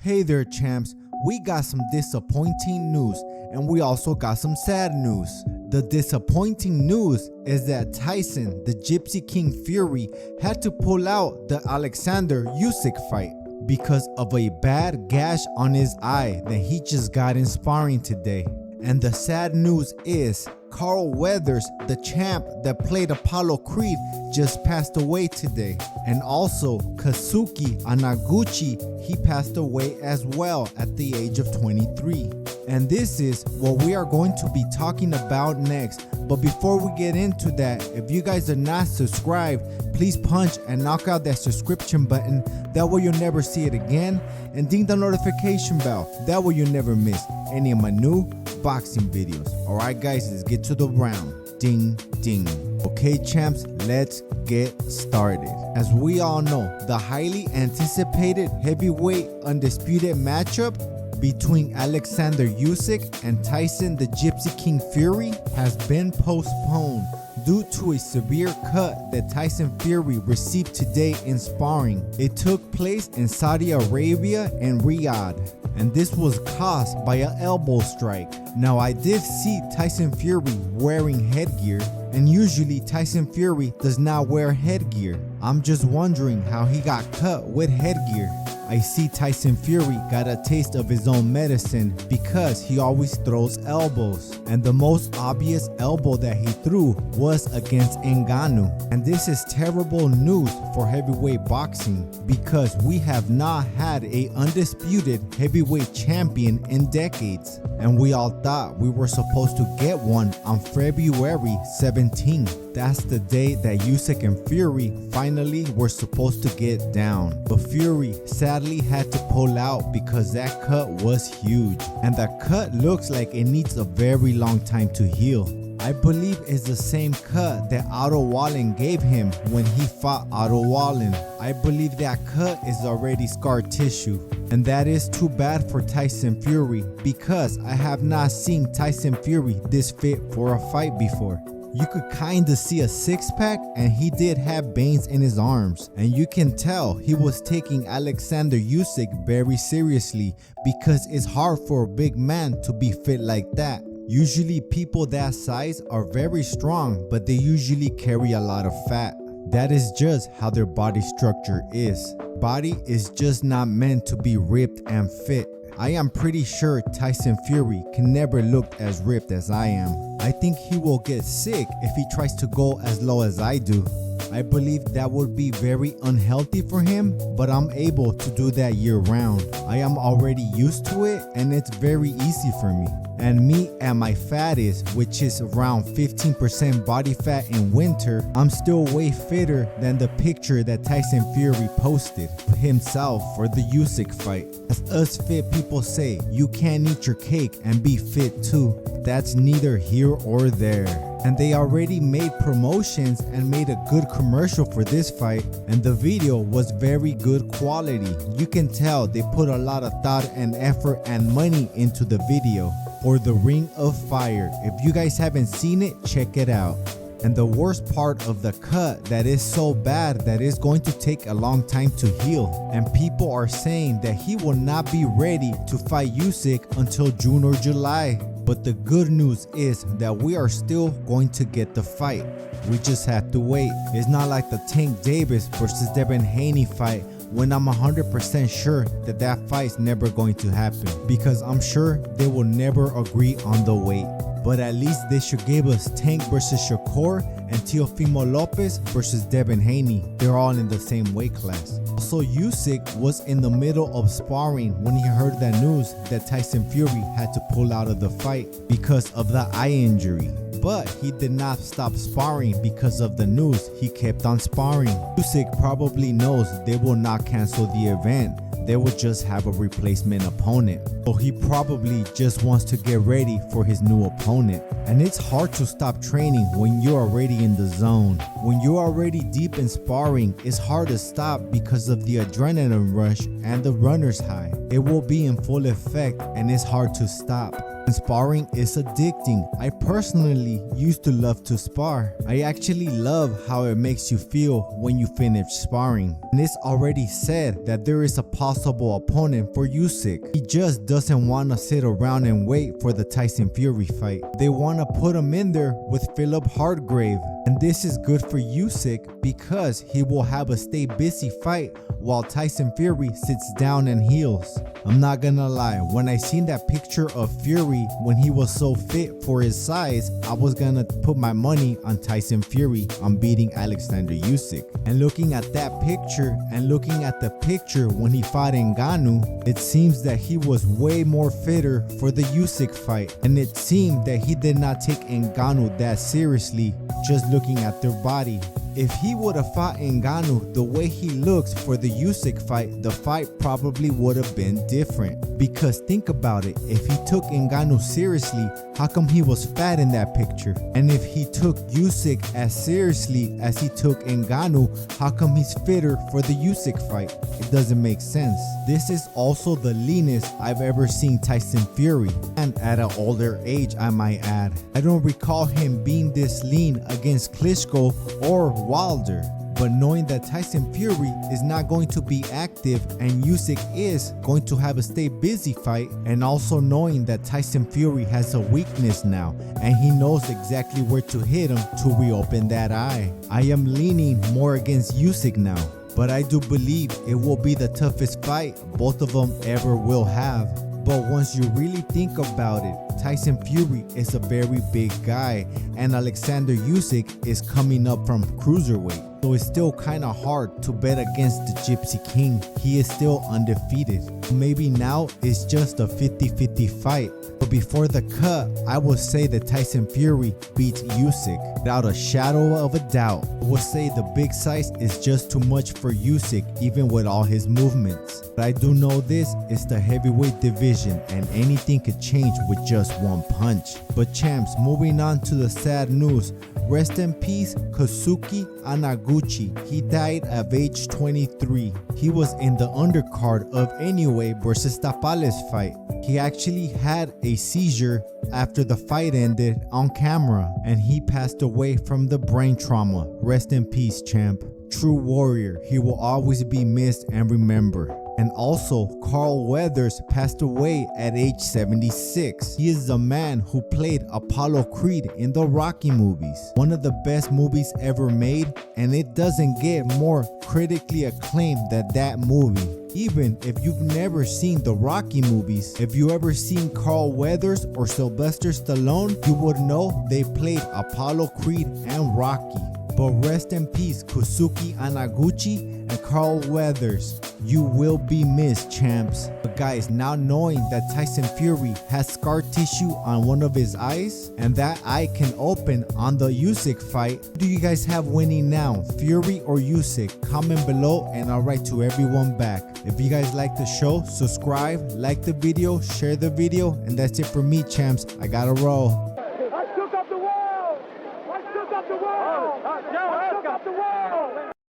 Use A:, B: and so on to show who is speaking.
A: Hey there champs, we got some disappointing news and we also got some sad news. The disappointing news is that Tyson, the Gypsy King Fury, had to pull out the Alexander Usyk fight because of a bad gash on his eye that he just got in sparring today. And the sad news is Carl Weathers, the champ that played Apollo Creed, just passed away today. And also Kazuki Anaguchi, he passed away as well at the age of 23. And this is what we are going to be talking about next. But before we get into that, if you guys are not subscribed, please punch and knock out that subscription button. That way you'll never see it again. And ding the notification bell. That way you'll never miss any of my new boxing videos. Alright guys, let's get to the round. Ding ding. Okay champs, let's get started. As we all know, the highly anticipated heavyweight undisputed matchup between Alexander Usyk and Tyson the Gypsy King Fury has been postponed due to a severe cut that Tyson Fury received today in sparring. It took place in Saudi Arabia and Riyadh, and this was caused by an elbow strike. Now I did see Tyson Fury wearing headgear, and usually Tyson Fury does not wear headgear. I'm just wondering how he got cut with headgear. I see Tyson Fury got a taste of his own medicine because he always throws elbows. And the most obvious elbow that he threw was against Ngannou. And this is terrible news for heavyweight boxing because we have not had a undisputed heavyweight champion in decades. And we all thought we were supposed to get one on February 17th. That's the day that Usyk and Fury finally were supposed to get down. But Fury sadly had to pull out because that cut was huge. And that cut looks like it needs a very long time to heal. I believe it's the same cut that Otto Wallen gave him when he fought Otto Wallen. I believe that cut is already scar tissue. And that is too bad for Tyson Fury because I have not seen Tyson Fury this fit for a fight before. You could kinda see a six-pack and he did have veins in his arms. And you can tell he was taking Alexander Usyk very seriously because it's hard for a big man to be fit like that. Usually people that size are very strong, but they usually carry a lot of fat. That is just how their body structure is. Body is just not meant to be ripped and fit. I am pretty sure Tyson Fury can never look as ripped as I am. I think he will get sick if he tries to go as low as I do. I believe that would be very unhealthy for him, but I'm able to do that year round. I am already used to it and it's very easy for me. And me at my fattest, which is around 15% body fat in winter, I'm still way fitter than the picture that Tyson Fury posted himself for the Usyk fight. As us fit people say, you can't eat your cake and be fit too. That's neither here or there. And they already made promotions and made a good commercial for this fight, and the video was very good quality. You can tell they put a lot of thought and effort and money into the video. For the Ring of Fire, if you guys haven't seen it, check it out. And the worst part of the cut that is so bad that it's going to take a long time to heal. And people are saying that he will not be ready to fight Usyk until June or July. But the good news is that we are still going to get the fight. We just have to wait. It's not like the Tank Davis versus Devin Haney fight when I'm 100% sure that that fight's never going to happen, because I'm sure they will never agree on the weight. But at least they should give us Tank versus Shakur and Teofimo Lopez versus Devin Haney. They're all in the same weight class. Also, Usyk was in the middle of sparring when he heard that news that Tyson Fury had to pull out of the fight because of the eye injury. But he did not stop sparring because of the news. He kept on sparring. Usyk probably knows they will not cancel the event. They will just have a replacement opponent. So he probably just wants to get ready for his new opponent. And it's hard to stop training when you're already in the zone. When you're already deep in sparring, it's hard to stop because of the adrenaline rush and the runner's high. It will be in full effect and it's hard to stop. And sparring is addicting. I personally used to love to spar. I actually love how it makes you feel when you finish sparring. And it's already said that there is a possible opponent for Usyk. He just doesn't want to sit around and wait for the Tyson Fury fight. They want to put him in there with Philip Hardgrave. And this is good for Usyk because he will have a stay busy fight while Tyson Fury sits down and heals. I'm not gonna lie, when I seen that picture of Fury when he was so fit for his size, I was gonna put my money on Tyson Fury on beating Alexander Usyk. And looking at that picture and looking at the picture when he fought Ngannou, it seems that he was way more fitter for the Usyk fight. And it seemed that he did not take Ngannou that seriously just looking at their body. If he would have fought Ngannou the way he looks for the Usyk fight, the fight probably would have been different. Because think about it, if he took Ngannou seriously, how come he was fat in that picture? And if he took Usyk as seriously as he took Ngannou, how come he's fitter for the Usyk fight? It doesn't make sense. This is also the leanest I've ever seen Tyson Fury, and at an older age I might add. I don't recall him being this lean against Klitschko or Wilder. But knowing that Tyson Fury is not going to be active and Usyk is going to have a stay busy fight, and also knowing that Tyson Fury has a weakness now and he knows exactly where to hit him to reopen that eye, I am leaning more against Usyk now. But I do believe it will be the toughest fight both of them ever will have. But once you really think about it, Tyson Fury is a very big guy and Alexander Usyk is coming up from cruiserweight. So it's still kind of hard to bet against the Gypsy King. He is still undefeated. Maybe now it's just a 50-50 fight. But before the cut, I would say that Tyson Fury beats Usyk without a shadow of a doubt. I would say the big size is just too much for Usyk even with all his movements. But I do know this is the heavyweight division and anything could change with just one punch. But champs, moving on to the sad news. Rest in peace, Kazuki Anaguchi. He died at age 23. He was in the undercard of Anyway versus Tapales fight. He actually had a seizure after the fight ended on camera, and he passed away from the brain trauma. Rest in peace, champ. True warrior. He will always be missed and remembered. And also, Carl Weathers passed away at age 76. He is the man who played Apollo Creed in the Rocky movies. One of the best movies ever made, and it doesn't get more critically acclaimed than that movie. Even if you've never seen the Rocky movies, if you ever seen Carl Weathers or Sylvester Stallone, you would know they played Apollo Creed and Rocky. But rest in peace, Kazuki Anaguchi and Carl Weathers. You will be missed, champs. But guys, now knowing that Tyson Fury has scar tissue on one of his eyes and that eye can open on the Usyk fight, who do you guys have winning now, Fury or Usyk? Comment below and I'll write to everyone back. If you guys like the show, subscribe, like the video, share the video, and that's it for me, champs. I gotta roll.